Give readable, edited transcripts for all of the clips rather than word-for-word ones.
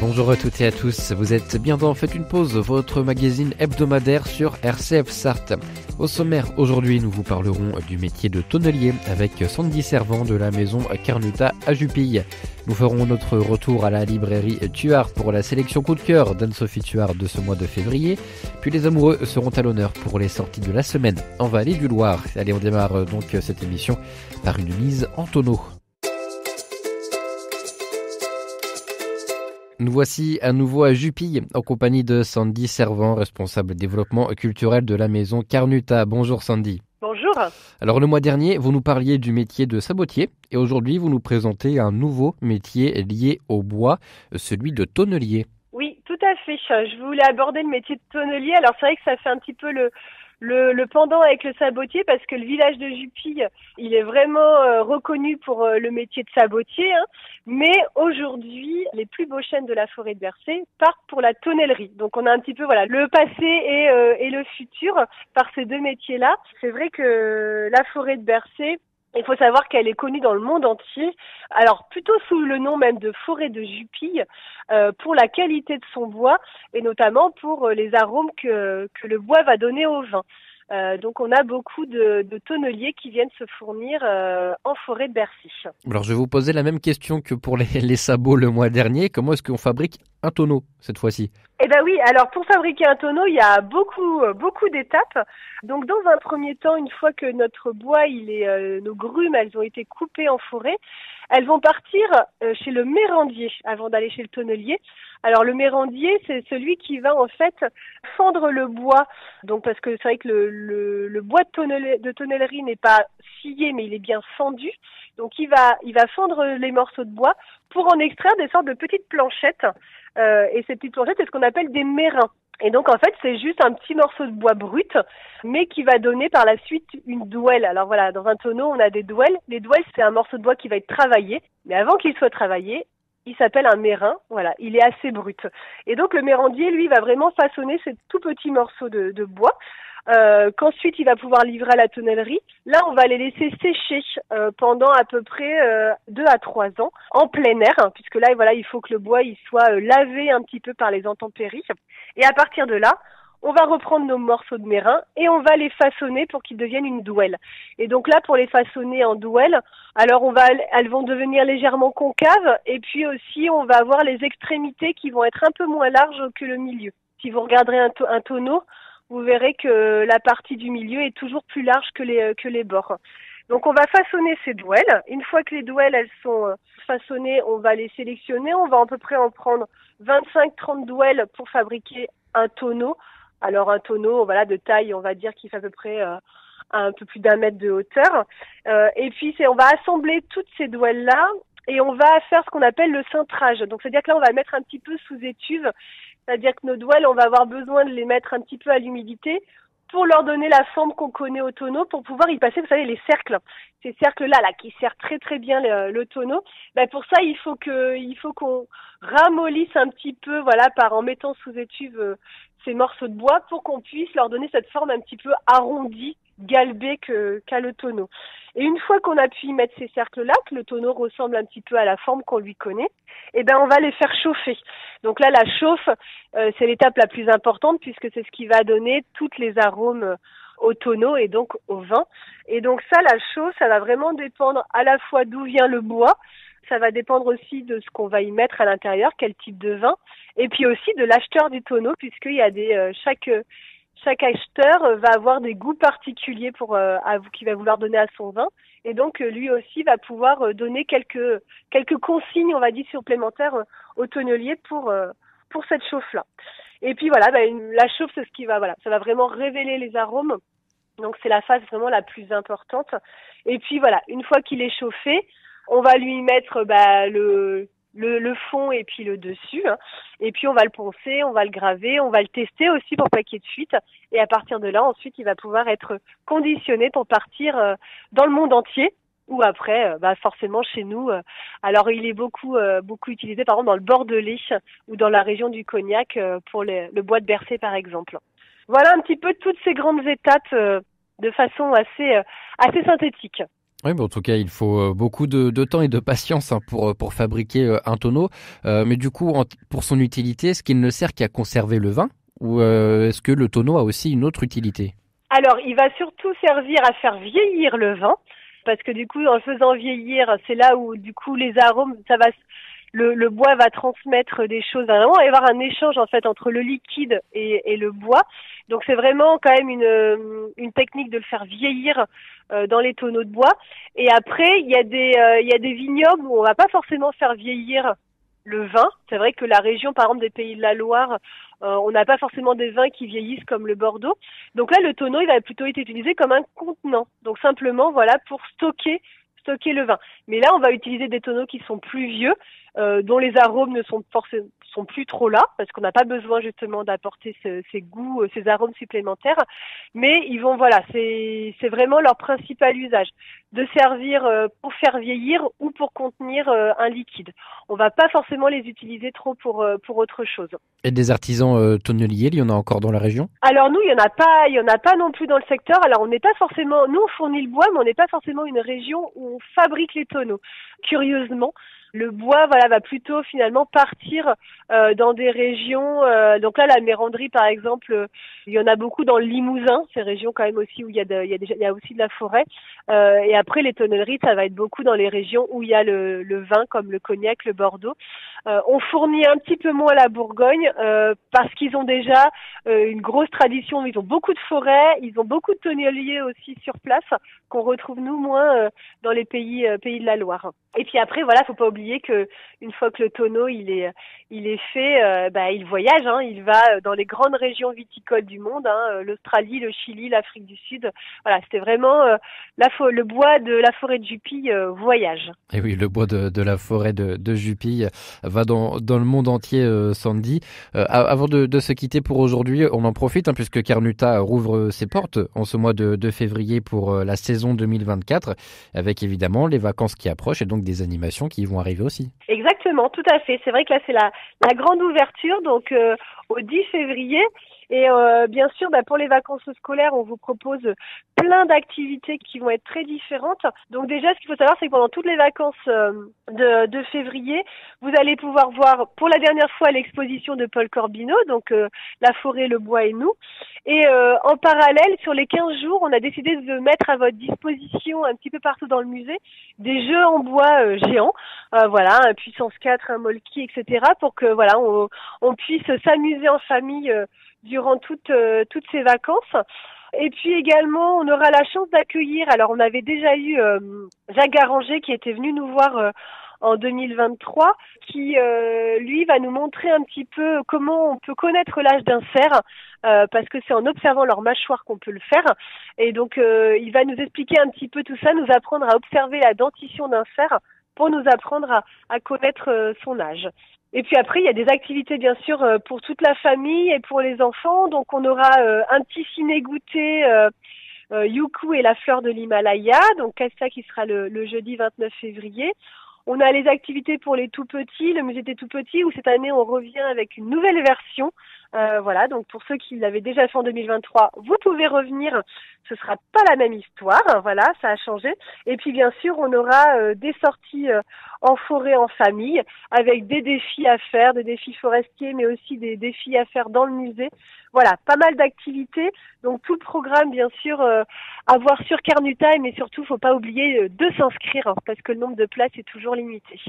Bonjour à toutes et à tous, vous êtes bien dans Faites une pause, votre magazine hebdomadaire sur RCF Sarthe. Au sommaire, aujourd'hui, nous vous parlerons du métier de tonnelier avec Sandy Servant de la maison Carnuta à Jupille. Nous ferons notre retour à la librairie Tuard pour la sélection coup de cœur d'Anne-Sophie Tuard de ce mois de février. Puis les amoureux seront à l'honneur pour les sorties de la semaine en Vallée du Loir. Allez, on démarre donc cette émission par une mise en tonneau. Nous voici à nouveau à Jupille, en compagnie de Sandy Servant, responsable développement culturel de la maison Carnuta. Bonjour Sandy. Bonjour. Alors le mois dernier, vous nous parliez du métier de sabotier et aujourd'hui vous nous présentez un nouveau métier lié au bois, celui de tonnelier. Oui, tout à fait. Je voulais aborder le métier de tonnelier. Alors c'est vrai que ça fait un petit peu le pendant avec le sabotier parce que le village de Jupille, il est vraiment reconnu pour le métier de sabotier. Mais aujourd'hui, les plus beaux chênes de la forêt de Bercé partent pour la tonnellerie. Donc on a un petit peu le passé et le futur par ces deux métiers-là. C'est vrai que la forêt de Bercé, il faut savoir qu'elle est connue dans le monde entier, alors plutôt sous le nom même de forêt de Jupille, pour la qualité de son bois et notamment pour les arômes que le bois va donner au vin. Donc on a beaucoup de tonneliers qui viennent se fournir en forêt de Bercy. Alors je vais vous poser la même question que pour les sabots le mois dernier. Comment est-ce qu'on fabrique un tonneau cette fois-ci ? Eh ben oui, alors pour fabriquer un tonneau, il y a beaucoup d'étapes. Donc dans un premier temps, une fois que notre bois, nos grumes, elles ont été coupées en forêt, elles vont partir chez le mérandier avant d'aller chez le tonnelier. Alors le mérandier, c'est celui qui va en fait fendre le bois. Donc parce que c'est vrai que le bois de tonnellerie n'est pas scié, mais il est bien fendu. Donc il va fendre les morceaux de bois pour en extraire des sortes de petites planchettes. Et ces petites planchettes, c'est ce qu'on appelle des mérins. Et donc en fait, c'est juste un petit morceau de bois brut, mais qui va donner par la suite une douelle. Alors voilà, dans un tonneau, on a des douelles. Les douelles, c'est un morceau de bois qui va être travaillé. Mais avant qu'il soit travaillé, il s'appelle un mérin. Voilà, il est assez brut. Et donc le mérandier, lui, va vraiment façonner ces tout petits morceaux de bois. Qu'ensuite il va pouvoir livrer à la tonnellerie. Là, on va les laisser sécher pendant à peu près 2 à 3 ans en plein air, puisque là, voilà, il faut que le bois il soit lavé un petit peu par les intempéries. Et à partir de là, on va reprendre nos morceaux de mérin et on va les façonner pour qu'ils deviennent une douelle. Et donc là, pour les façonner en douelle, alors elles vont devenir légèrement concaves et puis aussi on va avoir les extrémités qui vont être un peu moins larges que le milieu. Si vous regarderez un tonneau, vous verrez que la partie du milieu est toujours plus large que les bords. Donc on va façonner ces douelles. Une fois que les douelles elles sont façonnées, on va les sélectionner. On va à peu près en prendre 25-30 douelles pour fabriquer un tonneau. Alors un tonneau, voilà, de taille, on va dire qu'il fait à peu près un peu plus d'1 mètre de hauteur. Et puis on va assembler toutes ces douelles-là et on va faire ce qu'on appelle le cintrage. Donc c'est-à-dire que là on va le mettre un petit peu sous étuve. C'est-à-dire que nos douelles, on va avoir besoin de les mettre un petit peu à l'humidité pour leur donner la forme qu'on connaît au tonneau, pour pouvoir y passer, vous savez, les cercles. Ces cercles-là, qui serrent très très bien le tonneau. Pour ça, il faut qu'on ramollisse un petit peu, en mettant sous étuve ces morceaux de bois pour qu'on puisse leur donner cette forme un petit peu arrondie, galbée qu'a le tonneau. Et une fois qu'on a pu y mettre ces cercles-là, que le tonneau ressemble un petit peu à la forme qu'on lui connaît, on va les faire chauffer. Donc là, la chauffe, c'est l'étape la plus importante puisque c'est ce qui va donner toutes les arômes au tonneau et donc au vin. Et donc ça, la chauffe, ça va vraiment dépendre à la fois d'où vient le bois, ça va dépendre aussi de ce qu'on va y mettre à l'intérieur, quel type de vin, et puis aussi de l'acheteur du tonneau puisqu'il y a chaque acheteur va avoir des goûts particuliers qu'il va vouloir donner à son vin. Et donc, lui aussi va pouvoir donner quelques consignes, on va dire, supplémentaires au tonnelier pour cette chauffe-là. Et puis la chauffe, c'est ce qui ça va vraiment révéler les arômes. Donc, c'est la phase vraiment la plus importante. Et puis une fois qu'il est chauffé, on va lui mettre le fond et puis le dessus, et puis on va le poncer, on va le graver, on va le tester aussi pour pas qu'il y ait de fuite, et à partir de là, ensuite, il va pouvoir être conditionné pour partir dans le monde entier, ou après, forcément chez nous. Alors, il est beaucoup utilisé, par exemple, dans le Bordelais ou dans la région du Cognac pour le bois de Bercé, par exemple. Voilà un petit peu toutes ces grandes étapes de façon assez synthétique. Oui, en tout cas, il faut beaucoup de temps et de patience pour fabriquer un tonneau. Mais du coup, pour son utilité, est-ce qu'il ne sert qu'à conserver le vin ou est-ce que le tonneau a aussi une autre utilité? Alors, il va surtout servir à faire vieillir le vin, parce que du coup, en le faisant vieillir, c'est là où du coup les arômes, le bois va transmettre des choses. Il va vraiment y avoir un échange en fait entre le liquide et le bois. Donc c'est vraiment quand même une technique de le faire vieillir dans les tonneaux de bois. Et après, il y a des vignobles où on va pas forcément faire vieillir le vin. C'est vrai que la région, par exemple, des Pays de la Loire, on n'a pas forcément des vins qui vieillissent comme le Bordeaux. Donc là, le tonneau, il va plutôt être utilisé comme un contenant. Donc simplement, voilà, pour stocker le vin. Mais là, on va utiliser des tonneaux qui sont plus vieux, dont les arômes ne sont plus trop là, parce qu'on n'a pas besoin justement d'apporter ces goûts, ces arômes supplémentaires. Mais ils vont, voilà, c'est vraiment leur principal usage, de servir pour faire vieillir ou pour contenir un liquide. On va pas forcément les utiliser trop pour autre chose. Et des artisans tonneliers, il y en a encore dans la région? Alors nous, il y en a pas non plus dans le secteur. Alors on n'est pas forcément, nous on fournit le bois, mais on n'est pas forcément une région où on fabrique les tonneaux. Curieusement, le bois, voilà, va plutôt finalement partir dans des régions. Donc là, la Méranderie, par exemple, il y en a beaucoup dans le Limousin, ces régions quand même aussi où il y a aussi de la forêt. Et après, les tonnelleries, ça va être beaucoup dans les régions où il y a le vin, comme le Cognac, le Bordeaux. On fournit un petit peu moins la Bourgogne parce qu'ils ont déjà une grosse tradition. Ils ont beaucoup de forêts, ils ont beaucoup de tonneliers aussi sur place qu'on retrouve nous moins dans les pays de la Loire. Et puis après, voilà, faut pas oublier que une fois que le tonneau il est fait, il voyage. Il va dans les grandes régions viticoles du monde, l'Australie, le Chili, l'Afrique du Sud. Voilà, c'était vraiment le bois de la forêt de Jupille voyage. Et oui, le bois de la forêt de Jupille va dans le monde entier, Sandy. Avant de se quitter pour aujourd'hui, on en profite puisque Carnuta rouvre ses portes en ce mois de février pour la saison 2024, avec évidemment les vacances qui approchent et donc des animations qui vont arriver aussi. Exactement, tout à fait. C'est vrai que là, c'est la grande ouverture, donc au 10 février. Et bien sûr, pour les vacances scolaires, on vous propose plein d'activités qui vont être très différentes. Donc déjà, ce qu'il faut savoir, c'est que pendant toutes les vacances de février, vous allez pouvoir voir pour la dernière fois l'exposition de Paul Corbineau, donc La forêt, le bois et nous. Et en parallèle, sur les 15 jours, on a décidé de mettre à votre disposition un petit peu partout dans le musée des jeux en bois géants, voilà, un puissance 4, un molki, etc., pour que voilà, on puisse s'amuser en famille durant toutes ces vacances. Et puis également, on aura la chance d'accueillir, alors on avait déjà eu Jacques Garanger qui était venu nous voir en 2023, qui lui va nous montrer un petit peu comment on peut connaître l'âge d'un cerf, parce que c'est en observant leur mâchoire qu'on peut le faire. Et donc il va nous expliquer un petit peu tout ça, nous apprendre à observer la dentition d'un cerf pour nous apprendre à connaître son âge. Et puis après, il y a des activités bien sûr pour toute la famille et pour les enfants. Donc on aura un petit ciné-goûter Youkou et la fleur de l'Himalaya. Donc ça qui sera le jeudi 29 février. On a les activités pour les tout-petits, le musée des tout-petits, où cette année on revient avec une nouvelle version. Voilà, donc pour ceux qui l'avaient déjà fait en 2023, vous pouvez revenir. Ce sera pas la même histoire, voilà, ça a changé. Et puis bien sûr, on aura des sorties en forêt en famille, avec des défis à faire, des défis forestiers, mais aussi des défis à faire dans le musée. Voilà, pas mal d'activités. Donc tout le programme, bien sûr, à voir sur Carnuta, mais surtout, faut pas oublier de s'inscrire, parce que le nombre de places est toujours limité.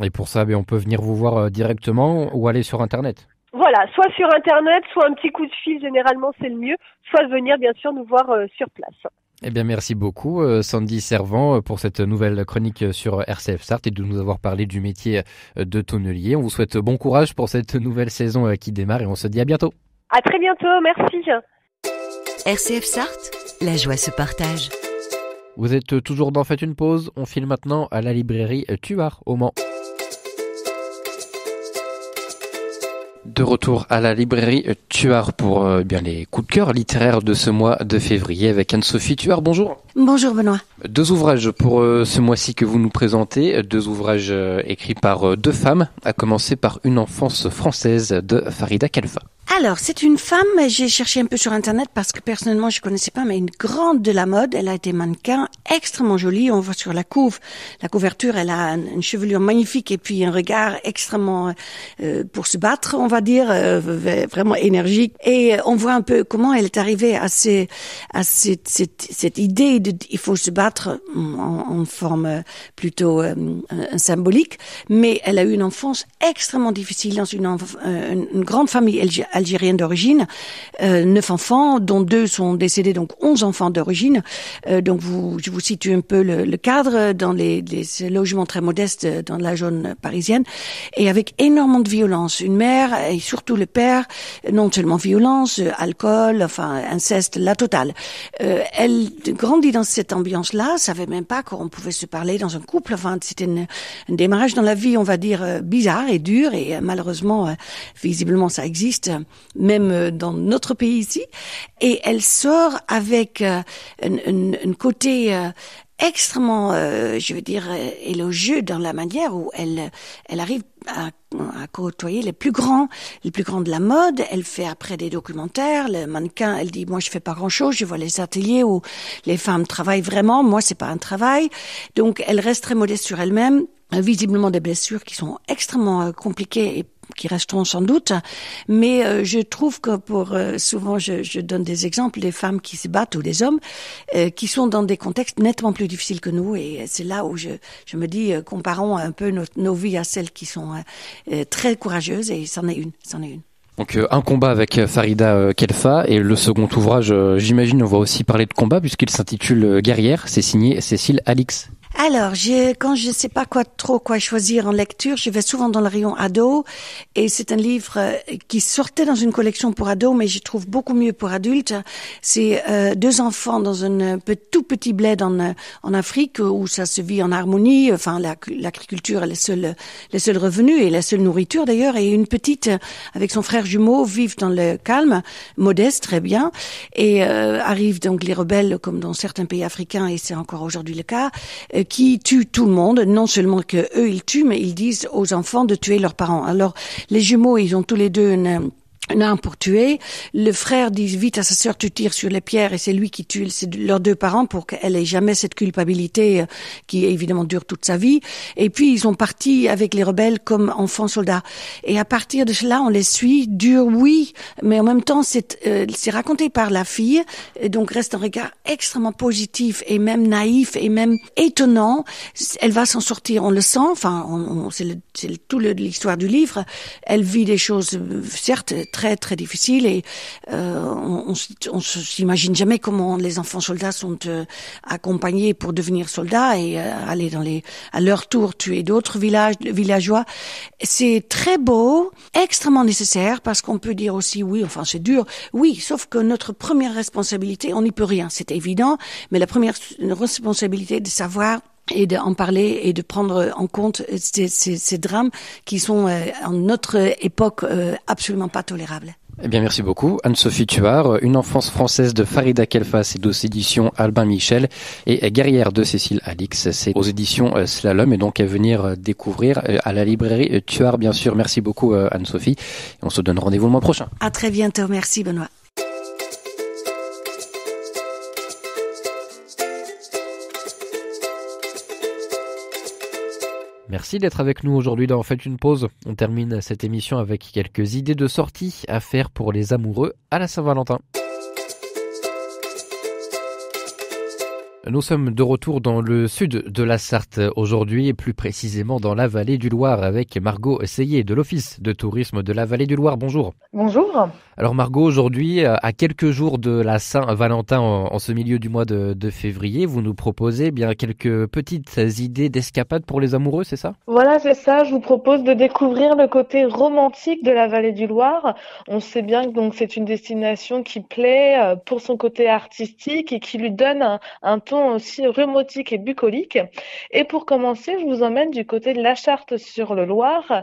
Et pour ça, on peut venir vous voir directement ou aller sur Internet. Voilà, soit sur Internet, soit un petit coup de fil, généralement c'est le mieux, soit venir bien sûr nous voir sur place. Eh bien, merci beaucoup, Sandy Servant, pour cette nouvelle chronique sur RCF Sarthe et de nous avoir parlé du métier de tonnelier. On vous souhaite bon courage pour cette nouvelle saison qui démarre et on se dit à bientôt. À très bientôt, merci. RCF Sarthe, la joie se partage. Vous êtes toujours dans Faites une pause. On file maintenant à la librairie Tuart au Mans. De retour à la librairie Tuart pour les coups de cœur littéraires de ce mois de février avec Anne-Sophie Tuart. Bonjour. Bonjour Benoît. 2 ouvrages pour ce mois-ci que vous nous présentez. 2 ouvrages écrits par 2 femmes, à commencer par Une enfance française de Farida Khalfa. Alors, c'est une femme, j'ai cherché un peu sur Internet parce que personnellement je connaissais pas, mais une grande de la mode. Elle a été mannequin, extrêmement jolie. On voit sur la couverture, elle a une chevelure magnifique et puis un regard extrêmement pour se battre, on va dire, vraiment énergique. Et on voit un peu comment elle est arrivée à cette idée de il faut se battre en forme plutôt symbolique. Mais elle a eu une enfance extrêmement difficile dans une grande famille algérienne d'origine, 9 enfants, dont 2 sont décédés, donc 11 enfants d'origine. Donc je vous situe un peu le cadre dans les logements très modestes dans la zone parisienne, et avec énormément de violence. Une mère et surtout le père, non seulement violence, alcool, enfin inceste, la totale. Elle grandit dans cette ambiance-là, savait même pas qu'on pouvait se parler dans un couple. Enfin, c'était un démarrage dans la vie, on va dire, bizarre et dur, et malheureusement, visiblement, ça existe, même dans notre pays ici. Et elle sort avec un côté extrêmement, je veux dire, élogieux dans la manière où elle arrive à côtoyer les plus grands de la mode. Elle fait après des documentaires. Le mannequin, elle dit, moi je fais pas grand chose, je vois les ateliers où les femmes travaillent vraiment, moi c'est pas un travail. Donc elle reste très modeste sur elle-même, visiblement des blessures qui sont extrêmement compliquées et qui resteront sans doute, mais je trouve que souvent je donne des exemples des femmes qui se battent ou des hommes qui sont dans des contextes nettement plus difficiles que nous, et c'est là où je me dis, comparons un peu nos vies à celles qui sont très courageuses, et c'en est une. Donc un combat avec Farida Khelfa, et le second ouvrage, j'imagine on va aussi parler de combat puisqu'il s'intitule Guerrière, c'est signé Cécile Alix. Alors, quand je sais pas quoi choisir en lecture, je vais souvent dans le rayon ado, et c'est un livre qui sortait dans une collection pour ados, mais je trouve beaucoup mieux pour adultes. C'est 2 enfants dans un tout petit bled en Afrique où ça se vit en harmonie. Enfin, l'agriculture est le seul revenu et la seule nourriture d'ailleurs, et une petite avec son frère jumeau vivent dans le calme, modeste, très bien, et arrivent donc les rebelles comme dans certains pays africains, et c'est encore aujourd'hui le cas, qui tuent tout le monde. Non seulement que eux ils tuent, mais ils disent aux enfants de tuer leurs parents. Alors les jumeaux, ils ont tous les deux une arme pour tuer. Le frère dit vite à sa sœur, tu tires sur les pierres, et c'est lui qui tue leurs 2 parents pour qu'elle ait jamais cette culpabilité qui évidemment dure toute sa vie. Et puis ils sont partis avec les rebelles comme enfants soldats. Et à partir de cela, on les suit, dur oui, mais en même temps c'est raconté par la fille, et donc reste un regard extrêmement positif et même naïf et même étonnant. Elle va s'en sortir, on le sent. Enfin, c'est toute l'histoire du livre. Elle vit des choses certes très très difficile, et on s'imagine jamais comment les enfants soldats sont accompagnés pour devenir soldats et aller à leur tour tuer d'autres villageois. C'est très beau, extrêmement nécessaire, parce qu'on peut dire aussi oui, enfin c'est dur, oui, sauf que notre première responsabilité, on n'y peut rien, c'est évident, mais la première responsabilité de savoir et d'en parler et de prendre en compte ces drames qui sont en notre époque absolument pas tolérables. Eh bien, merci beaucoup. Anne-Sophie Tuard, Une enfance française de Farida Khelfa, c'est aux éditions Albin Michel, et Guerrière de Cécile Alix, c'est aux éditions Slalom, et donc à venir découvrir à la librairie Tuard, bien sûr. Merci beaucoup, Anne-Sophie. Et on se donne rendez-vous le mois prochain. À très bientôt. Merci, Benoît. Merci d'être avec nous aujourd'hui dans Faites une pause. On termine cette émission avec quelques idées de sortie à faire pour les amoureux à la Saint-Valentin. Nous sommes de retour dans le sud de la Sarthe aujourd'hui, et plus précisément dans la vallée du Loir, avec Margot Seillet de l'Office de tourisme de la vallée du Loir. Bonjour. Bonjour. Alors Margot, aujourd'hui, à quelques jours de la Saint-Valentin, en ce milieu du mois de février, vous nous proposez bien quelques petites idées d'escapade pour les amoureux, c'est ça ? Voilà, c'est ça. Je vous propose de découvrir le côté romantique de la vallée du Loir. On sait bien que donc c'est une destination qui plaît pour son côté artistique et qui lui donne un ton aussi remotique et bucolique. Et pour commencer, je vous emmène du côté de la Charte-sur-le-Loir,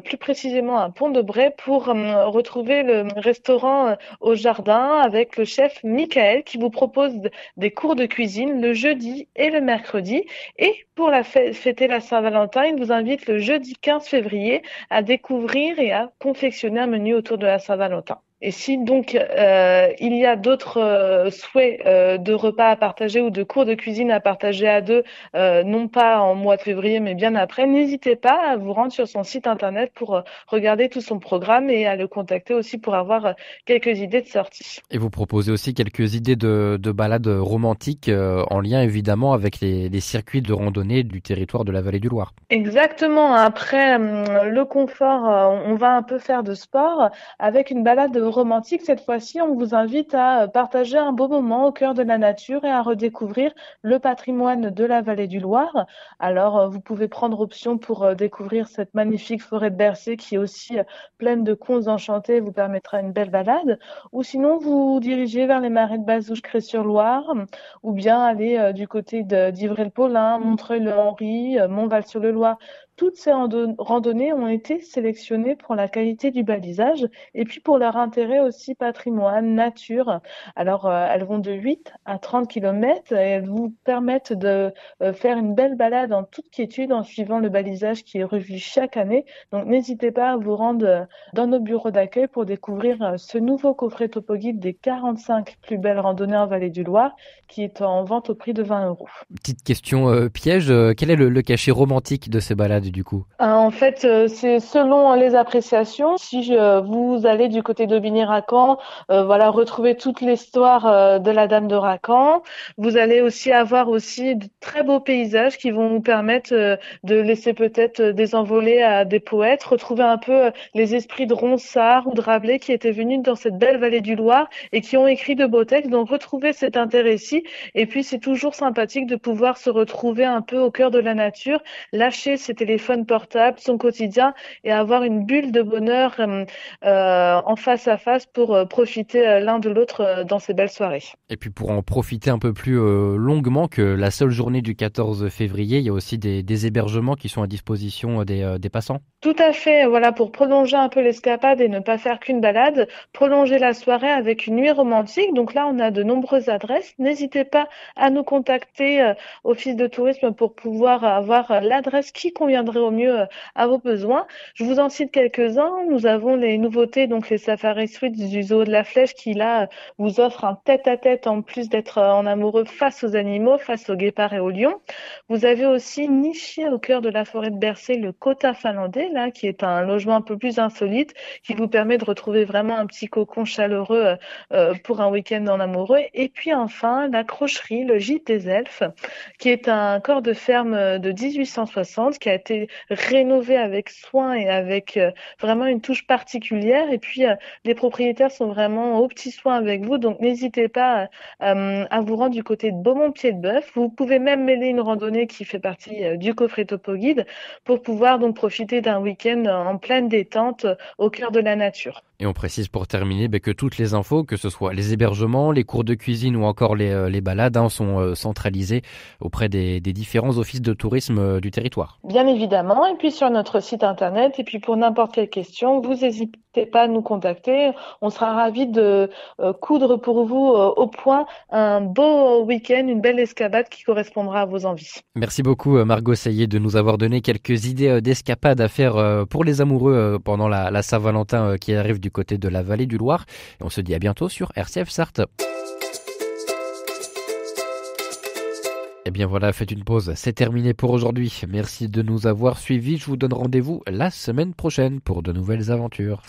plus précisément à Pont-de-Bray, pour retrouver le restaurant au jardin avec le chef Michael qui vous propose des cours de cuisine le jeudi et le mercredi. Et pour fêter la Saint-Valentin, il vous invite le jeudi 15 février à découvrir et à confectionner un menu autour de la Saint-Valentin. Et si donc il y a d'autres souhaits de repas à partager ou de cours de cuisine à partager à deux, non pas en mois de février mais bien après, n'hésitez pas à vous rendre sur son site internet pour regarder tout son programme et à le contacter aussi pour avoir quelques idées de sortie. Et vous proposez aussi quelques idées de balades romantiques en lien évidemment avec les circuits de randonnée du territoire de la vallée du Loir. Exactement. Après le confort, on va un peu faire de sport avec une balade romantique. Cette fois-ci, on vous invite à partager un beau moment au cœur de la nature et à redécouvrir le patrimoine de la vallée du Loir. Alors, vous pouvez prendre option pour découvrir cette magnifique forêt de Bercé qui est aussi pleine de contes enchantés, vous permettra une belle balade. Ou sinon, vous dirigez vers les marais de Bazouges-Crest-sur-Loire ou bien aller du côté d'Ivry-le-Paulin, Montreuil-le-Henri, Montval-sur-le-Loir. Toutes ces randonnées ont été sélectionnées pour la qualité du balisage et puis pour leur intérêt aussi patrimoine, nature. Alors, elles vont de 8 à 30 km et elles vous permettent de faire une belle balade en toute quiétude en suivant le balisage qui est revu chaque année. Donc, n'hésitez pas à vous rendre dans nos bureaux d'accueil pour découvrir ce nouveau coffret Topo Guide des 45 plus belles randonnées en Vallée du Loir qui est en vente au prix de 20 €. Petite question piège, quel est le cachet romantique de ces balades du coup? En fait, c'est selon les appréciations. Si vous allez du côté d'Aubigny-Racan, voilà, retrouver toute l'histoire de la Dame de Racan. Vous allez aussi avoir aussi de très beaux paysages qui vont vous permettre de laisser peut-être des envolées à des poètes, retrouver un peu les esprits de Ronsard ou de Rabelais qui étaient venus dans cette belle vallée du Loir et qui ont écrit de beaux textes. Donc, retrouver cet intérêt-ci. Et puis, c'est toujours sympathique de pouvoir se retrouver un peu au cœur de la nature, lâcher ses téléphones portables, son quotidien et avoir une bulle de bonheur en face à face pour profiter l'un de l'autre dans ces belles soirées. Et puis pour en profiter un peu plus longuement que la seule journée du 14 février, il y a aussi des hébergements qui sont à disposition des passants. Tout à fait, voilà, pour prolonger un peu l'escapade et ne pas faire qu'une balade, prolonger la soirée avec une nuit romantique. Donc là, on a de nombreuses adresses. N'hésitez pas à nous contacter, Office de tourisme, pour pouvoir avoir l'adresse qui conviendrait au mieux à vos besoins. Je vous en cite quelques-uns. Nous avons les nouveautés, donc les Safari Suites du Zoo de la Flèche qui là vous offre un tête-à-tête en plus d'être en amoureux face aux animaux, face aux guépards et aux lions. Vous avez aussi niché au cœur de la forêt de Bercé le Kota finlandais, là, qui est un logement un peu plus insolite, qui vous permet de retrouver vraiment un petit cocon chaleureux pour un week-end en amoureux. Et puis enfin, la Crocherie, le Gîte des Elfes, qui est un corps de ferme de 1860, qui a été rénové avec soin et avec vraiment une touche particulière. Et puis, les propriétaires sont vraiment aux petits soins avec vous, donc n'hésitez pas à vous rendre du côté de Beaumont-Pied-de-Bœuf. Vous pouvez même mêler une randonnée qui fait partie du coffret Topo Guide pour pouvoir donc profiter d'un week-end en pleine détente au cœur de la nature. Et on précise pour terminer que toutes les infos, que ce soit les hébergements, les cours de cuisine ou encore les balades, sont centralisées auprès des différents offices de tourisme du territoire. Bien évidemment, et puis sur notre site internet, et puis pour n'importe quelle question, vous n'hésitez pas à nous contacter. On sera ravis de coudre pour vous au point un beau week-end, une belle escapade qui correspondra à vos envies. Merci beaucoup Margot Saillet de nous avoir donné quelques idées d'escapade à faire pour les amoureux pendant la Saint-Valentin qui arrive du côté de la vallée du Loir. Et on se dit à bientôt sur RCF Sarthe. Et bien voilà, faites une pause, c'est terminé pour aujourd'hui. Merci de nous avoir suivis, je vous donne rendez-vous la semaine prochaine pour de nouvelles aventures.